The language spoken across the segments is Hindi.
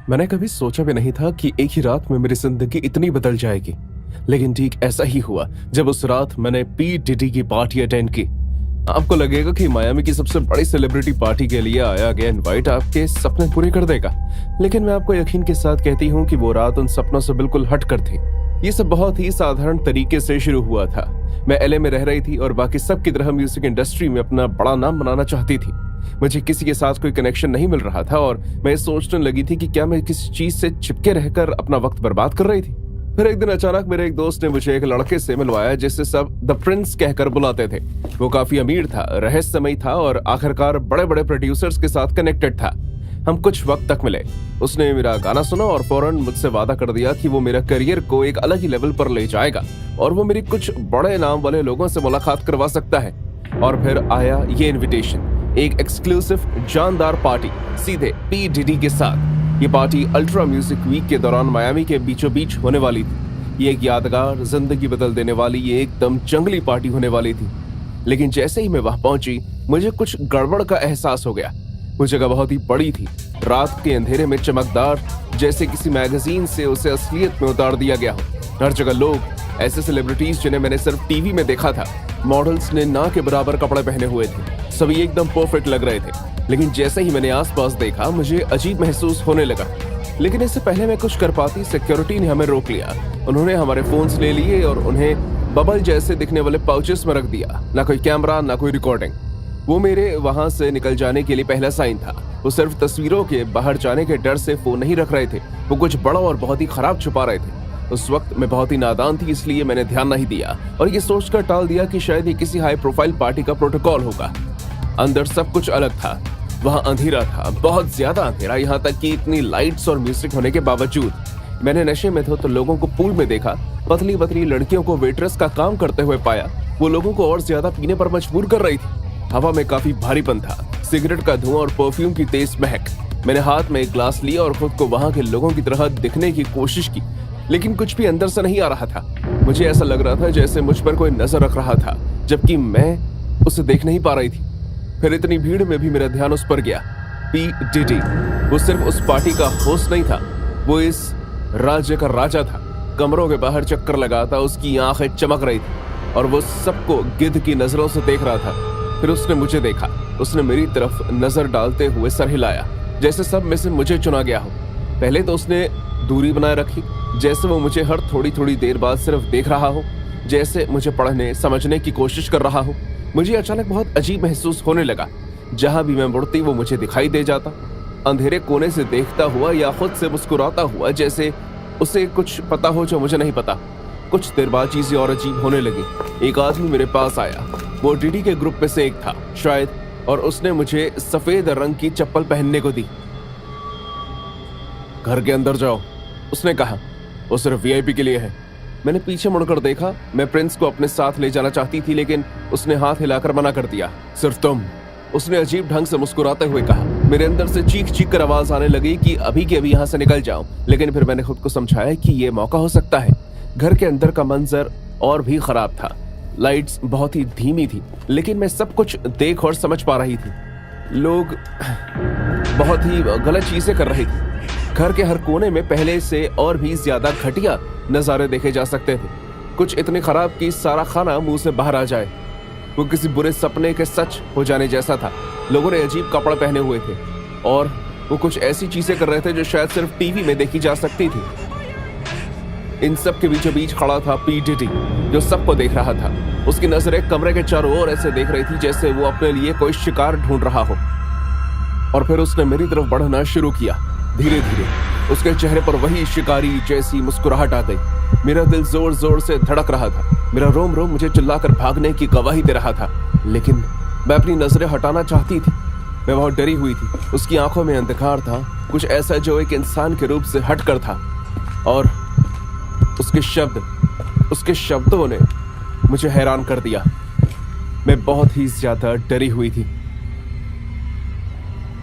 मैंने कभी सोचा भी नहीं था कि एक ही रात में मेरी जिंदगी इतनी बदल जाएगी। लेकिन ठीक ऐसा ही हुआ जब उस रात मैंने पी डिडी की पार्टी अटेंड की। आपको लगेगा कि मायामी की सबसे बड़ी सेलिब्रिटी पार्टी के लिए आया गया इनवाइट आपके सपने पूरे कर देगा, लेकिन मैं आपको यकीन के साथ कहती हूँ कि वो रात उन सपनों से बिल्कुल हटकर थी। ये सब बहुत ही साधारण तरीके से शुरू हुआ था। मैं एलए में रह रही थी और बाकी सब की तरह म्यूजिक इंडस्ट्री में अपना बड़ा नाम बनाना चाहती थी। मुझे किसी के साथ कोई कनेक्शन नहीं मिल रहा था और मैं सोचने लगी थी कि क्या मैं किसी चीज से चिपके रहकर अपना वक्त बर्बाद कर रही थी। फिर एक दिन अचानक मेरे एक दोस्त ने मुझे एक लड़के से मिलवाया जिसे सब द प्रिंस कहकर बुलाते थे। वो काफी अमीर था, रहस्यमयी था और आखिरकार बड़े बड़े प्रोड्यूसर्स के साथ कनेक्टेड था। हम कुछ वक्त तक मिले। उसने मेरा गाना सुना और फौरन मुझसे वादा कर दिया कि वो मेरा करियर को एक अलग ही लेवल पर ले जाएगा और वो मेरी कुछ बड़े नाम वाले लोगों से मुलाकात करवा सकता है। और फिर आया ये इनविटेशन, एक एक्सक्लूसिव जानदार पार्टी सीधे पी डिडी के साथ। ये पार्टी अल्ट्रा म्यूजिक वीक के दौरान मायामी के बीचों बीच होने वाली थी। ये एक यादगार, जिंदगी बदल देने वाली, ये एकदम जंगली पार्टी होने वाली थी। लेकिन जैसे ही मैं वहां पहुंची मुझे कुछ गड़बड़ का एहसास हो गया। वो जगह बहुत ही बड़ी थी, रात के अंधेरे में चमकदार, जैसे किसी मैगजीन से उसे असलियत में उतार दिया गया हो। हर जगह लोग, ऐसे सेलिब्रिटीज जिन्हें मैंने सिर्फ टीवी में देखा था। मॉडल्स ने ना के बराबर कपड़े पहने हुए थे, सभी एकदम परफेक्ट लग रहे थे। लेकिन जैसे ही मैंने आसपास देखा मुझे अजीब महसूस होने लगा। लेकिन इससे पहले मैं कुछ कर पाती, सिक्योरिटी ने हमें रोक लिया। उन्होंने हमारे फोन्स ले लिए और उन्हें बबल जैसे दिखने वाले पाउचेस में रख दिया। ना कोई कैमरा, ना कोई रिकॉर्डिंग। वो मेरे वहां से निकल जाने के लिए पहला साइन था। वो सिर्फ तस्वीरों के बाहर जाने के डर से फोन नहीं रख रहे थे, वो कुछ बड़ा और बहुत ही खराब छुपा रहे थे। उस वक्त मैं बहुत ही नादान थी, इसलिए मैंने ध्यान नहीं दिया और ये सोचकर टाल दिया कि शायद ये किसी हाई प्रोफाइल पार्टी का प्रोटोकॉल होगा। अंदर सब कुछ अलग था। वहां अंधेरा था, बहुत ज्यादा अंधेरा, यहाँ तक कि इतनी लाइट्स और म्यूजिक होने के बावजूद। मैंने नशे में तो लोगों को पूल में देखा, पतली पतली लड़कियों को वेट्रेस का काम करते हुए पाया। वो लोगों को और ज्यादा पीने पर मजबूर कर रही थी। हवा में काफी भारीपन था, सिगरेट का धुआं और परफ्यूम की तेज महक। मैंने हाथ में एक ग्लास लिया और खुद को वहां के लोगों की तरह दिखने की कोशिश की, लेकिन कुछ भी अंदर से नहीं आ रहा था। मुझे ऐसा लग रहा था जैसे मुझ पर कोई नजर रख रहा था, जबकि मैं उसे देख नहीं पा रही थी। फिर इतनी भीड़ में भी मेरा ध्यान उस पर गया। पी डिडी, वो सिर्फ उस पार्टी का होस्ट नहीं था, वो इस राज्य का राजा था। कमरों के बाहर चक्कर लगाता, उसकी आंखें चमक रही थी और वो सबको गिद्ध की नजरों से देख रहा था। फिर उसने मुझे देखा, उसने मेरी तरफ नजर डालते हुए सर हिलाया, जैसे सब में से मुझे चुना गया हो। पहले तो उसने दूरी बनाए रखी, जैसे वो मुझे हर थोड़ी थोड़ी देर बाद सिर्फ देख रहा हो, जैसे मुझे पढ़ने समझने की कोशिश कर रहा हो। मुझे अचानक बहुत अजीब महसूस होने लगा। जहां भी मैं मुड़ती वो मुझे दिखाई दे जाता, अंधेरे कोने से देखता हुआ या खुद से मुस्कुराता हुआ, जैसे उसे कुछ पता हो जो मुझे नहीं पता। कुछ देर बाद चीजें और अजीब होने लगी। एक आदमी मेरे पास आया, वो डिडी के ग्रुप में से एक था शायद, और उसने मुझे सफेद रंग की चप्पल पहनने को दी। घर के अंदर जाओ, उसने कहा, वो सिर्फ वीआईपी के लिए है। मैंने पीछे मुड़कर देखा। मैं प्रिंस को अपने साथ ले जाना चाहती थी, लेकिन उसने हाथ हिलाकर मना कर दिया। सिर्फ तुम, उसने अजीब ढंग से मुस्कुराते हुए कहा। मेरे अंदर से चीख चीख कर आवाज आने लगी कि अभी के अभी यहाँ से निकल जाऊं, लेकिन फिर मैंने खुद को समझाया कि ये मौका हो सकता है। घर के अंदर का मंजर और भी खराब था। लाइट्स बहुत ही धीमी थी, लेकिन मैं सब कुछ देख और समझ पा रही थी। लोग बहुत ही गलत चीजें कर रहे थे। घर के हर कोने में पहले से और भी ज्यादा घटिया नजारे देखे जा सकते थे, कुछ इतने खराब कि सारा खाना मुंह से बाहर आ जाए। वो किसी बुरे सपने के सच हो जाने जैसा था। लोगों ने अजीब कपड़े पहने हुए थे और वो कुछ ऐसी चीजें कर रहे थे जो शायद सिर्फ टीवी में देखी जा सकती थी। इन सब के बीचों बीच खड़ा था पी डिडी, जो सबको देख रहा था। उसकी नजरें कमरे के चारों ओर ऐसे देख रही थी जैसे वो अपने लिए कोई शिकार ढूंढ रहा हो। और फिर उसने मेरी तरफ बढ़ना शुरू किया। धीरे धीरे उसके चेहरे पर वही शिकारी जैसी मुस्कुराहट आ गई। मेरा दिल जोर जोर से धड़क रहा था, मेरा रोम रोम मुझे चिल्लाकर भागने की गवाही दे रहा था, लेकिन मैं अपनी नजरें हटाना चाहती थी। मैं बहुत डरी हुई थी। उसकी आंखों में अंधकार था, कुछ ऐसा जो एक इंसान के रूप से हटकर था, और उसके शब्दों ने मुझे हैरान कर दिया। मैं बहुत ही ज्यादा डरी हुई थी।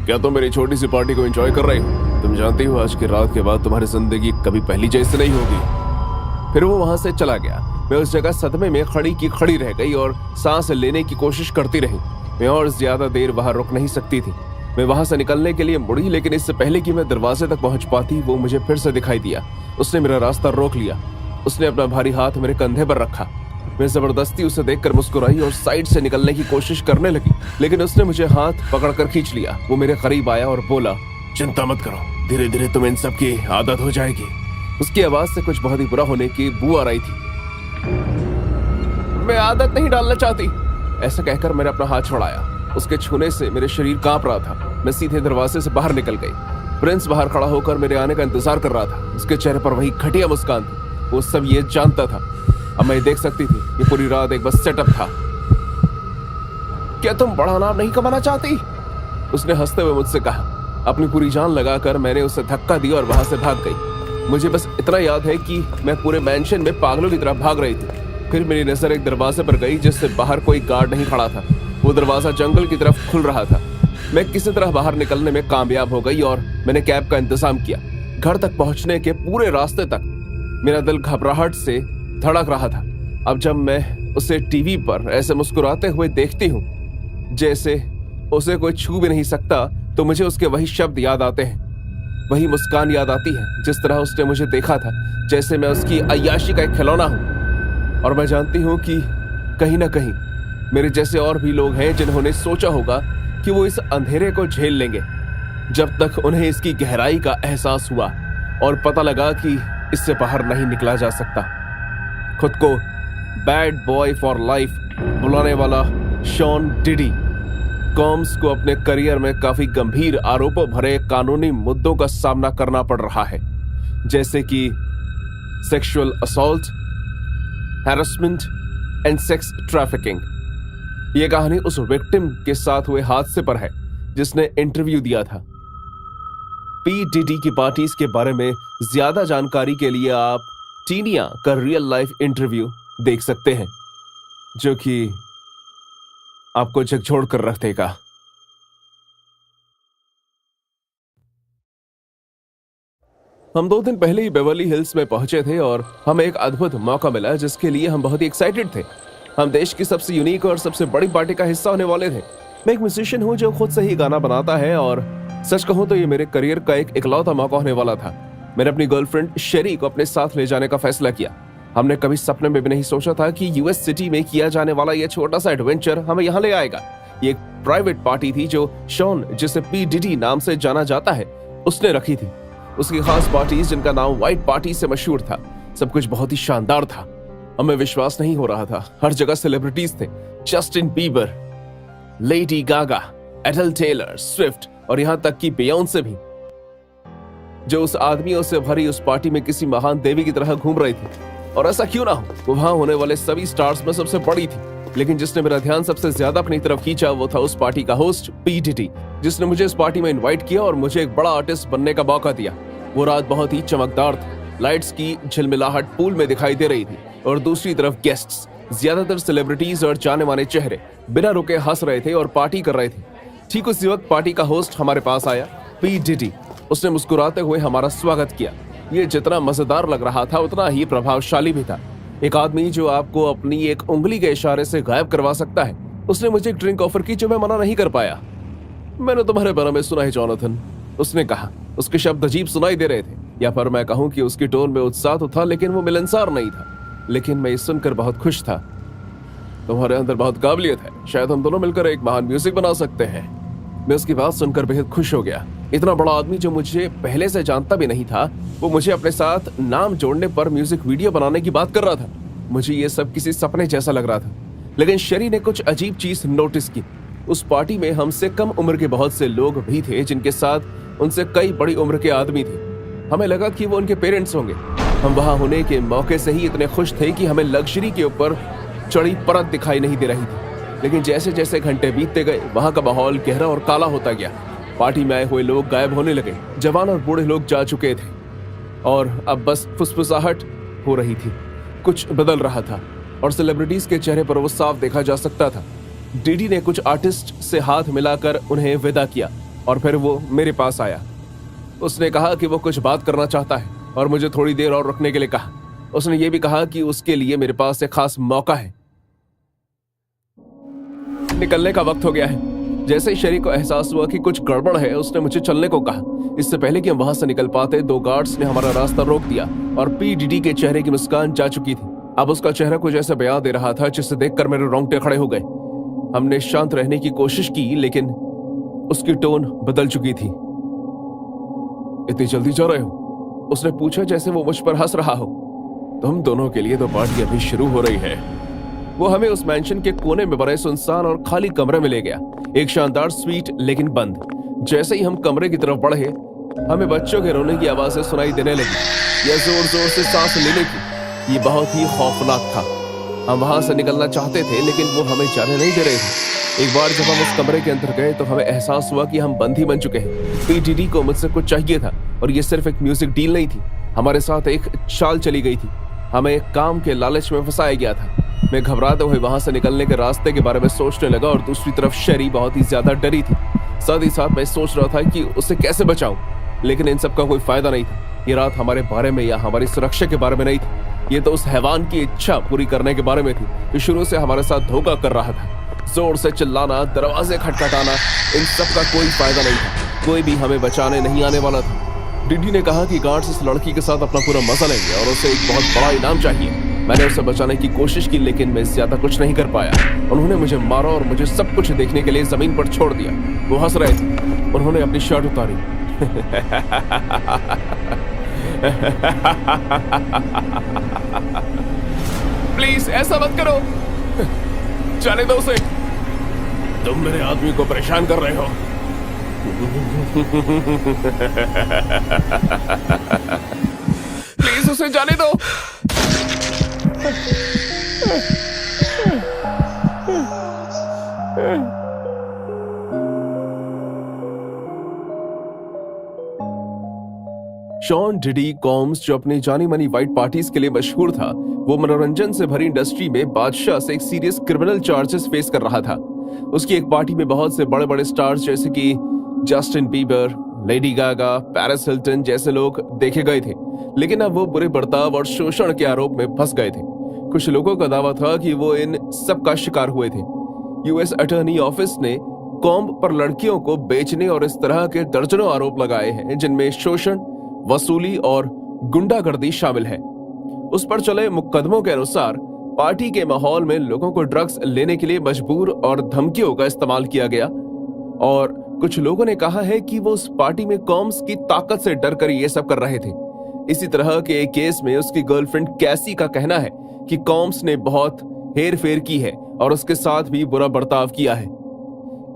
क्या तुम मेरी छोटी सी पार्टी को एंजॉय कर रही हो? तुम जानती हो आज की रात के बाद तुम्हारी जिंदगी कभी पहली जैसी नहीं होगी। फिर वो वहां से चला गया। मैं उस जगह सदमे में खड़ी रह गई और सांस लेने की कोशिश करती रही। मैं और ज्यादा देर वहां रुक नहीं सकती थी। मैं वहां से निकलने के लिए मुड़ी, लेकिन इससे पहले कि मैं दरवाजे तक पहुंच पाती वो मुझे फिर से दिखाई दिया। उसने मेरा रास्ता रोक लिया। उसने अपना भारी हाथ मेरे कंधे पर रखा। मैं जबरदस्ती उसे देखकर मुस्कुराई और साइड से निकलने की कोशिश करने लगी, लेकिन उसने मुझे हाथ पकड़कर खींच लिया। वो मेरे करीब आया और बोला, चिंता मत करो, धीरे धीरे तुम्हें इन सब की आदत हो जाएगी। उसकी आवाज से कुछ बहुत ही बुरा होने की बू आ रही थी। मैं आदत नहीं डालना चाहती, ऐसा कहकर मैंने अपना हाथ छुड़ाया। उसके छूने से मेरे शरीर कांप रहा था। मैं सीधे दरवाजे से बाहर निकल गई। प्रिंस बाहर खड़ा होकर मेरे आने का इंतजार कर रहा था। उसके चेहरे पर वही घटिया मुस्कान थी। वो सब ये जानता था। अब मैं देख सकती थी ये पूरी रात एक बस सेटअप था। क्या तुम बड़ा नाम नहीं कमाना चाहती? उसने हंसते हुए मुझसे कहा। अपनी पूरी जान लगाकर मैंने उसे धक्का दिया और वहां से भाग गई। मुझे बस इतना याद है कि मैं पूरे मैंशन में पागलों की तरह भाग रही थी। फिर मेरी नजर एक दरवाजे पर गई जिससे बाहर कोई गार्ड नहीं खड़ा था। वो दरवाजा जंगल की तरफ खुल रहा था। मैं किसी तरह बाहर निकलने में कामयाब हो गई और मैंने कैब का इंतजाम किया। घर तक पहुंचने के पूरे रास्ते तक मेरा दिल घबराहट से धड़क रहा था। अब जब मैं उसे टीवी पर ऐसे मुस्कुराते हुए देखती हूँ जैसे उसे कोई छू भी नहीं सकता, तो मुझे उसके वही शब्द याद आते हैं। वही मुस्कान याद आती है जिस तरह उसने मुझे देखा था, जैसे मैं उसकी अय्याशी का एक खिलौना हूं। और मैं जानती हूं कि कहीं ना कहीं मेरे जैसे और भी लोग हैं जिन्होंने सोचा होगा कि वो इस अंधेरे को झेल लेंगे, जब तक उन्हें इसकी गहराई का एहसास हुआ और पता लगा कि इससे बाहर नहीं निकला जा सकता। खुद को बैड बॉय फॉर लाइफ बुलाने वाला शॉन डिडी कॉम्स को अपने करियर में काफी गंभीर आरोपों भरे कानूनी मुद्दों का सामना करना पड़ रहा है, जैसे कि sexual assault, harassment and sex trafficking. यह कहानी उस विक्टिम के साथ हुए हादसे पर है जिसने इंटरव्यू दिया था। पी डिडी की पार्टीज के बारे में ज्यादा जानकारी के लिए आप टीनिया का रियल लाइफ इंटरव्यू देख सकते हैं, जो कि आपको झकझोर कर रख देगा। हम 2 दिन पहले ही बेवर्ली हिल्स में पहुंचे थे और हमें एक अद्भुत मौका मिला जिसके लिए हम बहुत ही एक्साइटेड थे। हम देश की सबसे यूनिक और सबसे बड़ी पार्टी का हिस्सा होने वाले थे। मैं एक म्यूजिशियन हूं जो खुद से ही गाना बनाता है और सच कहूं तो ये मेरे करियर का एक इकलौता मौका होने वाला था। मैंने अपनी गर्लफ्रेंड शेरी को अपने साथ ले जाने का फैसला किया। हमने कभी सपने में भी नहीं सोचा था कि यूएस सिटी में किया जाने वाला यह छोटा सा एडवेंचर हमें यहाँ ले आएगा। ये एक प्राइवेट पार्टी थी जो शॉन, जिसे पी डिडी नाम से जाना जाता है, उसने रखी थी। उसकी खास पार्टीज जिनका नाम व्हाइट पार्टी से मशहूर था। सब कुछ बहुत ही शानदार था। हमें विश्वास नहीं हो रहा था। हर जगह सेलिब्रिटीज थे, जस्टिन बीबर, लेडी गागा, एडल टेलर स्विफ्ट और यहाँ तक कि बियोंसे भी, जो उस आदमियों से भरी उस पार्टी में किसी महान देवी की तरह घूम रही थी। और ऐसा क्यों ना हो, वो वहां होने वाले सभी स्टार्स में सबसे बड़ी थी। लेकिन जिसने मेरा ध्यान सबसे ज्यादा अपनी तरफ खींचा वो था उस पार्टी का होस्ट पी डिडी, जिसने मुझे इस पार्टी में इनवाइट किया और मुझे एक बड़ा आर्टिस्ट बनने का मौका दिया। वो रात बहुत ही चमकदार थी। लाइट्स की झिलमिलाहट पूल में दिखाई दे रही थी और दूसरी तरफ गेस्ट्स, ज्यादातर सेलिब्रिटीज और जाने माने चेहरे, बिना रुके हंस रहे थे और पार्टी कर रहे थे। ठीक उसी वक्त पार्टी का होस्ट हमारे पास आया, पी डिडी। उसने मुस्कुराते हुए हमारा स्वागत किया। ये जितना मजेदार लग रहा था उतना ही प्रभावशाली भी था। एक आदमी जो आपको अपनी एक उंगली के इशारे से गायब करवा सकता है। उसने मुझे एक ड्रिंक ऑफर की जो मैं मना नहीं कर पाया। मैंने तुम्हारे बारे में सुना है जॉनथन, उसने कहा। उसके शब्द अजीब सुनाई दे रहे थे, या पर मैं कहूं कि उसकी टोन में उत्साह तो था लेकिन वो मिलनसार नहीं था। लेकिन मैं ये सुनकर बहुत खुश था। तुम्हारे अंदर बहुत काबिलियत है, शायद हम दोनों मिलकर एक महान म्यूजिक बना सकते हैं। मैं उसकी बात सुनकर बेहद खुश हो गया। इतना बड़ा आदमी जो मुझे पहले से जानता भी नहीं था, वो मुझे अपने साथ नाम जोड़ने पर म्यूजिक वीडियो बनाने की बात कर रहा था। मुझे ये सब किसी सपने जैसा लग रहा था। लेकिन शेरी ने कुछ अजीब चीज नोटिस की। उस पार्टी में हमसे कम उम्र के बहुत से लोग भी थे जिनके साथ उनसे कई बड़ी उम्र के आदमी थे। हमें लगा कि वो उनके पेरेंट्स होंगे। हम वहां होने के मौके से ही इतने खुश थे कि हमें लग्जरी के ऊपर चढ़ी परत दिखाई नहीं दे रही थी। लेकिन जैसे जैसे घंटे बीतते गए वहां का माहौल गहरा और काला होता गया। पार्टी में आए हुए लोग गायब होने लगे। जवान और बूढ़े लोग जा चुके थे और अब बस फुसफुसाहट हो रही थी। कुछ बदल रहा था और सेलिब्रिटीज के चेहरे पर वो साफ देखा जा सकता था। डीडी ने कुछ आर्टिस्ट से हाथ मिलाकर उन्हें विदा किया और फिर वो मेरे पास आया। उसने कहा कि वो कुछ बात करना चाहता है और मुझे थोड़ी देर और रुकने के लिए कहा। उसने ये भी कहा कि उसके लिए मेरे पास एक खास मौका है। निकलने का वक्त हो गया है। जैसे ही शेरी को एहसास हुआ कि कुछ गड़बड़ है, उसने मुझे चलने को कहा। इससे पहले कि हम वहां से निकल पाते, दो गार्ड्स ने हमारा रास्ता रोक दिया और पी डीडी के चेहरे की मुस्कान जा चुकी थी। अब उसका चेहरा कुछ ऐसा बयान दे रहा था जिसे देखकर मेरे रोंगटे खड़े हो गए। हमने शांत रहने की कोशिश की, लेकिन उसकी टोन बदल चुकी थी। इतनी जल्दी जा रहे हो? उसने पूछा, जैसे वो मुझ पर हंस रहा हो। तुम दोनों के लिए तो पार्टी अभी शुरू हो रही है। वो हमें उस मैंशन के कोने में बड़े सुनसान और खाली कमरे में ले गया। एक शानदार स्वीट, लेकिन बंद। जैसे ही हम कमरे की तरफ बढ़े, हमें बच्चों के रोने की आवाजें सुनाई देने लगी, या जोर जोर से सांस लेने की। ये बहुत ही खौफनाक था। हम वहां से निकलना चाहते थे, लेकिन वो हमें जाने नहीं दे रहे थे। एक बार जब हम उस कमरे के अंदर गए तो हमें एहसास हुआ कि हम बंदी बन चुके हैं। पीडीडी को मुझसे कुछ चाहिए था, और ये सिर्फ एक म्यूजिक डील नहीं थी। हमारे साथ एक चाल चली गई थी। हमें काम के लालच में फंसाया गया था। मैं घबराते हुए वहां से निकलने के रास्ते के बारे में सोचने लगा, और दूसरी तरफ शेरी बहुत ही ज्यादा डरी थी। साथ ही साथ मैं सोच रहा था कि उसे कैसे बचाऊं, लेकिन इन सब का कोई फायदा नहीं था। ये रात हमारे बारे में या हमारी सुरक्षा के बारे में नहीं थी। ये तो उस हैवान की इच्छा पूरी करने के बारे में थी, जो शुरू से हमारे साथ धोखा कर रहा था। जोर से चिल्लाना, दरवाजे खटखटाना, इन सब का कोई फायदा नहीं था। कोई भी हमें बचाने नहीं आने वाला था। डीडी ने कहा कि गार्ड्स इस लड़की के साथ अपना पूरा मजा लेंगे और उसे एक बहुत बड़ा इनाम चाहिए। मैंने उसे बचाने की कोशिश की, लेकिन मैं ज्यादा कुछ नहीं कर पाया। उन्होंने मुझे मारा और मुझे सब कुछ देखने के लिए जमीन पर छोड़ दिया। वो हंस रहे थे। उन्होंने अपनी शर्ट उतारी। प्लीज ऐसा मत करो, जाने दो उसे। तुम मेरे आदमी को परेशान कर रहे हो। प्लीज उसे जाने दो। शॉन डिडी कॉम्स, जो अपनी जानी मानी वाइट पार्टीज के लिए मशहूर था, वो मनोरंजन से भरी इंडस्ट्री में बादशाह से एक सीरियस क्रिमिनल चार्जेस फेस कर रहा था। उसकी एक पार्टी में बहुत से बड़े बड़े स्टार्स जैसे कि Justin Bieber, Lady Gaga, Paris Hilton जैसे लोग देखे गए थे, लेकिन अब वो बुरे बर्ताव और शोषण के आरोप में फंस गए थे। कुछ लोगों का दावा था कि वो इन सब का शिकार हुए थे। यूएस अटॉर्नी ऑफिस ने कॉम्ब पर लड़कियों को बेचने और इस तरह के दर्जनों आरोप लगाए हैं, जिनमें शोषण, वसूली और गुंडागर्दी शामिल है। उस पर चले मुकदमों के अनुसार पार्टी के माहौल में लोगों को ड्रग्स लेने के लिए मजबूर और धमकियों का इस्तेमाल किया गया, और कुछ लोगों ने कहा है कि वो उस पार्टी में कॉम्स की ताकत से डर कर ये सब कर रहे थे। इसी तरह के एक केस में उसकी गर्लफ्रेंड कैसी का कहना है कि कॉम्स ने बहुत हेर फेर की है और उसके साथ भी बुरा बर्ताव किया है।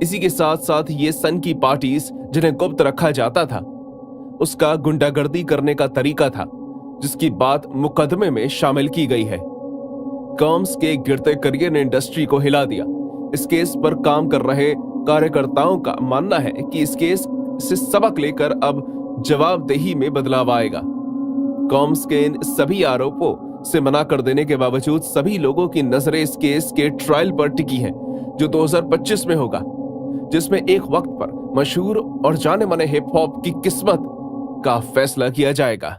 इसी के साथ साथ ये सन की पार्टीज, जिन्हें गुप्त रखा जाता था, उसका गुंडागर्दी करने का तरीका था, जिसकी बात मुकदमे में शामिल की गई है। कॉम्स के गिरते करियर ने इंडस्ट्री को हिला दिया। इस केस पर काम कर रहे कार्यकर्ताओं का मानना है कि इस केस से सबक लेकर अब जवाबदेही में बदलाव आएगा। कॉम्स के इन सभी आरोपों से मना कर देने के बावजूद सभी लोगों की नजरें इस केस के ट्रायल पर टिकी हैं, जो 2025 में होगा, जिसमें एक वक्त पर मशहूर और जाने माने हिप हॉप की किस्मत का फैसला किया जाएगा।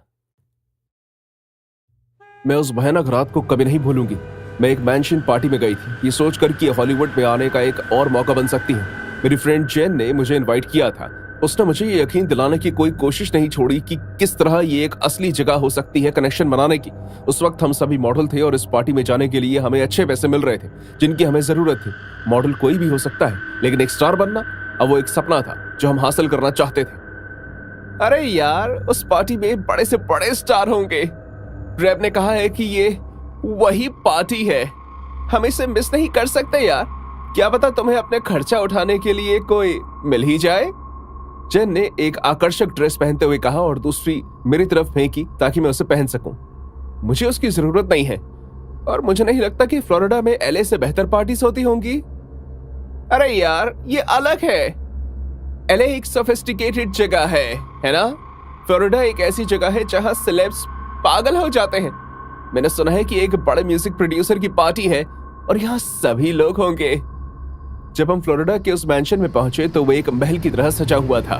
मैं उस भयानक रात को कभी नहीं भूलूंगी। मैं एक मैंशन पार्टी में गई थी, ये सोचकर कि हॉलीवुड में आने का एक और मौका बन सकती है। मेरी फ्रेंड जेन ने मुझे इनवाइट किया था। उसने मुझे ये यकीन दिलाने की कोई कोशिश नहीं छोड़ी कि किस तरह ये एक असली जगह हो सकती है कनेक्शन बनाने की। उस वक्त हम सभी मॉडल थे और इस पार्टी में जाने के लिए हमें अच्छे पैसे मिल रहे थे, जिनकी हमें जरूरत थी। मॉडल कोई भी हो सकता है, लेकिन एक स्टार बनना, अब वो एक सपना था जो हम हासिल करना चाहते थे। अरे यार, उस पार्टी में बड़े से बड़े स्टार होंगे। रैब ने कहा है कि ये वही पार्टी है, हम इसे मिस नहीं कर सकते यार। क्या पता तुम्हें अपने खर्चा उठाने के लिए कोई मिल ही जाए। जेन ने एक आकर्षक ड्रेस पहनते हुए कहा और दूसरी मेरी तरफ फेंकी ताकि मैं उसे पहन सकूं। मुझे उसकी जरूरत नहीं है, और मुझे नहीं लगता कि फ्लोरिडा में एलए से बेहतर पार्टीज होती होंगी। अरे यार, ये अलग है। एलए एक सोफिस्टिकेटेड जगह है ना? फ्लोरिडा एक ऐसी जगह है जहां सेलेब्स पागल हो जाते हैं। मैंने सुना है कि एक बड़े म्यूजिक प्रोड्यूसर की पार्टी है और यहाँ सभी लोग होंगे। जब हम फ्लोरिडा के उस मैंशन में पहुंचे तो वो एक महल की तरह सजा हुआ था।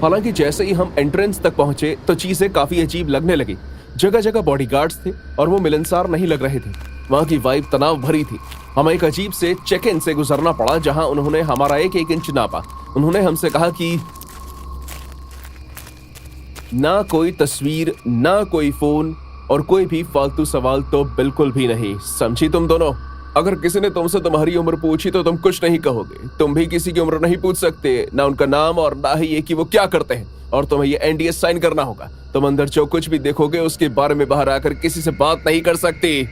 हालांकि जैसे ही हम एंट्रेंस तक पहुंचे तो चीजें काफी अजीब लगने लगी। जगह जगह बॉडीगार्ड्स थे और वो मिलनसार नहीं लग रहे थे। वहां की वाइब तनाव भरी थी। हमें एक अजीब से चेक इन से गुजरना पड़ा जहां उन्होंने हमारा एक एक इंच नापा। उन्होंने हमसे कहा कि ना कोई तस्वीर, ना कोई फोन और कोई भी फालतू सवाल तो बिल्कुल भी नहीं। समझी तुम दोनों? अगर किसी ने तुमसे तुम्हारी उम्र पूछी तो तुम कुछ नहीं कहोगे। तुम भी किसी की उम्र नहीं पूछ सकते, ना उनका नाम और ना ही ये कि वो क्या करते हैं। और तुम्हें ये एनडीए साइन करना होगा। तुम अंदर जो कुछ भी देखोगे उसके बारे में बाहर आकर किसी से बात नहीं कर सकती।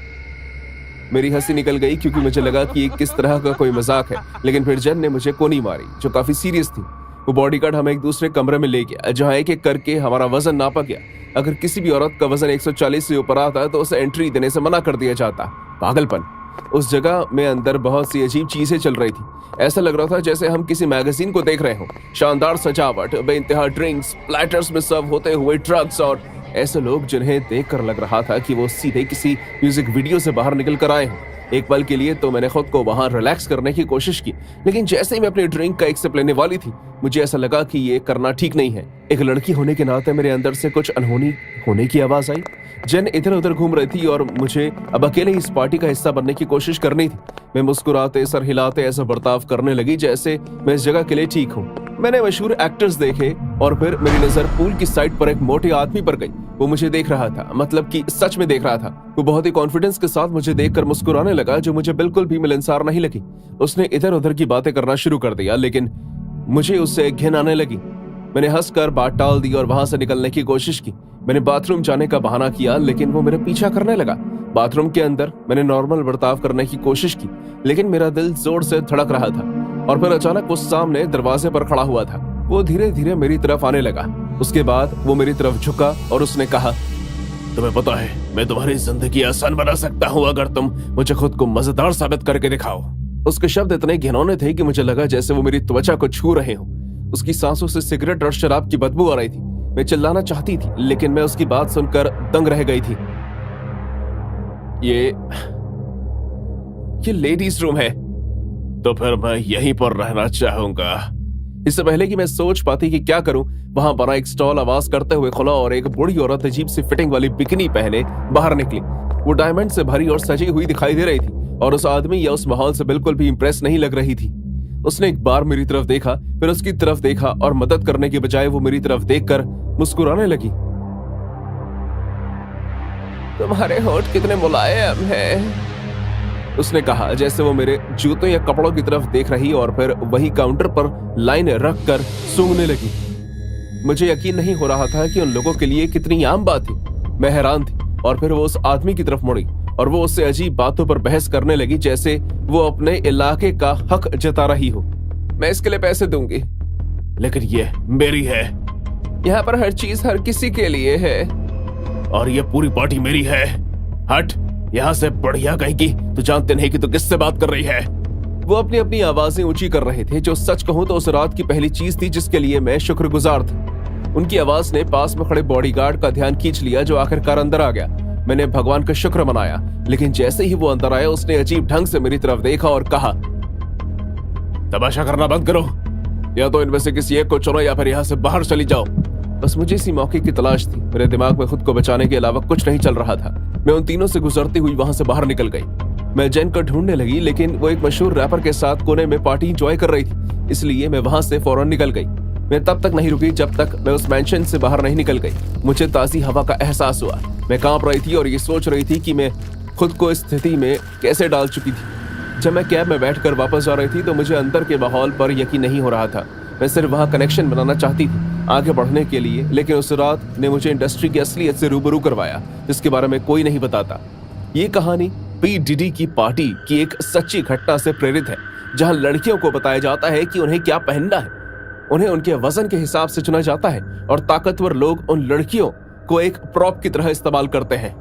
मेरी हंसी निकल गई क्योंकि मुझे लगा कि ये किस तरह का कोई मजाक है। लेकिन फिर जेन ने मुझे कोनी मारी जो काफी सीरियस थी। वो बॉडीगार्ड हमें एक दूसरे कमरे में ले गया जहां एक एक करके हमारा वजन नापा गया। अगर किसी भी औरत का वजन 140 से ऊपर आता तो उसे एंट्री देने से मना कर दिया जाता। पागलपन। उस जगह में अंदर बहुत सी अजीब चीजें चल रही थी। ऐसा लग रहा था जैसे हम किसी मैगजीन को देख रहे हो। शानदार सजावट, बेइंतहा ड्रिंक्स, प्लेटर्स में सर्व होते हुए ड्रग्स और ऐसे लोग जिन्हें देखकर लग रहा था कि वो सीधे किसी म्यूजिक वीडियो से बाहर निकल कर आए हैं। एक पल के लिए तो मैंने खुद को वहां रिलैक्स करने की कोशिश की, लेकिन जैसे ही मैं अपनी ड्रिंक का एक सिप लेने वाली थी मुझे ऐसा लगा कि ये करना ठीक नहीं है। एक लड़की होने के नाते मेरे अंदर से कुछ अनहोनी होने की आवाज आई। जेन इधर उधर घूम रही थी और मुझे अब अकेले इस पार्टी का हिस्सा बनने की कोशिश करनी थी। मैं मुस्कुराते, सर हिलाते ऐसा बर्ताव करने लगी जैसे मैं इस जगह के लिए ठीक हूँ। मैंने मशहूर एक्टर्स देखे और फिर मेरी नजर पूल की साइड पर एक मोटे आदमी पर गई। वो मुझे देख रहा था, मतलब कि सच में देख रहा था। वो बहुत ही कॉन्फिडेंस के साथ मुझे देखकर मुस्कुराने लगा जो मुझे बिल्कुल भी मिलनसार नहीं लगी। उसने इधर उधर की बातें करना शुरू कर दिया, लेकिन मुझे उससे घिन आने लगी। मैंने हंसकर बात टाल दी और वहां से निकलने की कोशिश की। मैंने बाथरूम जाने का बहाना किया, लेकिन वो मेरा पीछा करने लगा। बाथरूम के अंदर मैंने नॉर्मल बर्ताव करने की कोशिश की, लेकिन मेरा दिल जोर से धड़क रहा था। और फिर अचानक वो सामने दरवाजे पर खड़ा हुआ था। वो धीरे धीरे मेरी तरफ आने लगा। उसके बाद वो मेरी तरफ झुका और उसने कहा, तुम्हें पता है मैं तुम्हारी जिंदगी आसान बना सकता हूँ अगर तुम मुझे खुद को मजेदार साबित करके दिखाओ। उसके शब्द इतने घिनौने थे कि मुझे लगा जैसे वो मेरी त्वचा को छू रहे हो। उसकी सांसों से सिगरेट और शराब की बदबू आ रही थी। मैं चिल्लाना चाहती थी, लेकिन मैं उसकी बात सुनकर दंग रह गई थी। ये लेडीज रूम है। तो फिर मैं यहीं पर रहना चाहूंगा। इससे पहले कि मैं सोच पाती कि क्या करूं, वहां बना एक स्टॉल आवाज करते हुए खुला और एक बूढ़ी औरत अजीब सी फिटिंग वाली बिकिनी पहने बाहर निकली। वो डायमंड से भरी और सजी हुई दिखाई दे रही थी और उस आदमी या उस माहौल से बिल्कुल भी इंप्रेस नहीं लग रही थी। उसने एक बार मेरी तरफ देखा, फिर उसकी तरफ देखा और मदद करने के बजाय वो मेरी तरफ देखकर मुस्कुराने लगी। तुम्हारे होठ कितने मुलायम हैं, उसने कहा जैसे वो मेरे जूतों या कपड़ों की तरफ देख रही और फिर वही काउंटर पर लाइन रख कर सूंघने लगी। मुझे यकीन नहीं हो रहा था कि उन लोगों के लिए कितनी आम बात थी। मैं हैरान थी और फिर वो उस आदमी की तरफ मुड़ी और वो उससे अजीब बातों पर बहस करने लगी जैसे वो अपने इलाके का हक जता रही हो। मैं इसके लिए पैसे दूंगी, लेकिन ये मेरी है। यहाँ पर हर चीज हर किसी के लिए है और ये पूरी पार्टी मेरी है। हट यहाँ से, बढ़िया कहेगी। तू जानते नहीं कि तू किससे बात कर रही है। वो अपनी अपनी आवाजें ऊंची कर रहे थे जो सच कहूं तो उस रात की पहली चीज थी जिसके लिए मैं शुक्रगुजार था। उनकी आवाज ने पास में खड़े बॉडीगार्ड का ध्यान खींच लिया जो आखिरकार अंदर आ गया। मैंने भगवान का शुक्र मनाया, लेकिन जैसे ही वो अंदर आया उसने अजीब ढंग से मेरी तरफ देखा और कहा, तमाशा करना बंद करो, या तो इनमें से किसी एक को चुनो या फिर यहाँ से बाहर चली जाओ। बस मुझे इसी मौके की तलाश थी। मेरे दिमाग में खुद को बचाने के अलावा कुछ नहीं चल रहा था। मैं उन तीनों से गुजरती हुई वहां से बाहर निकल गई। मैं जेन को ढूंढने लगी, लेकिन वो एक मशहूर रैपर के साथ कोने में पार्टी एंजॉय कर रही थी, इसलिए मैं वहां से फौरन निकल गई। मैं तब तक नहीं रुकी जब तक मैं उस मैंशन से बाहर नहीं निकल गई। मुझे ताजी हवा का एहसास हुआ। मैं कांप रही थी और ये सोच रही थी कि मैं खुद को इस स्थिति में कैसे डाल चुकी थी। जब मैं कैब में बैठकर वापस जा रही थी तो मुझे अंदर के माहौल पर यकीन नहीं हो रहा था। मैं सिर्फ वहां कनेक्शन बनाना चाहती थी आगे बढ़ने के लिए, लेकिन उस रात ने मुझे इंडस्ट्री की असलियत से रूबरू करवाया जिसके बारे में कोई नहीं बताता। ये कहानी पी डिडी की पार्टी की एक सच्ची घटना से प्रेरित है, जहां लड़कियों को बताया जाता है कि उन्हें क्या पहनना है। उन्हें उनके वजन के हिसाब से चुना जाता है और ताकतवर लोग उन लड़कियों को एक प्रॉप की तरह इस्तेमाल करते हैं।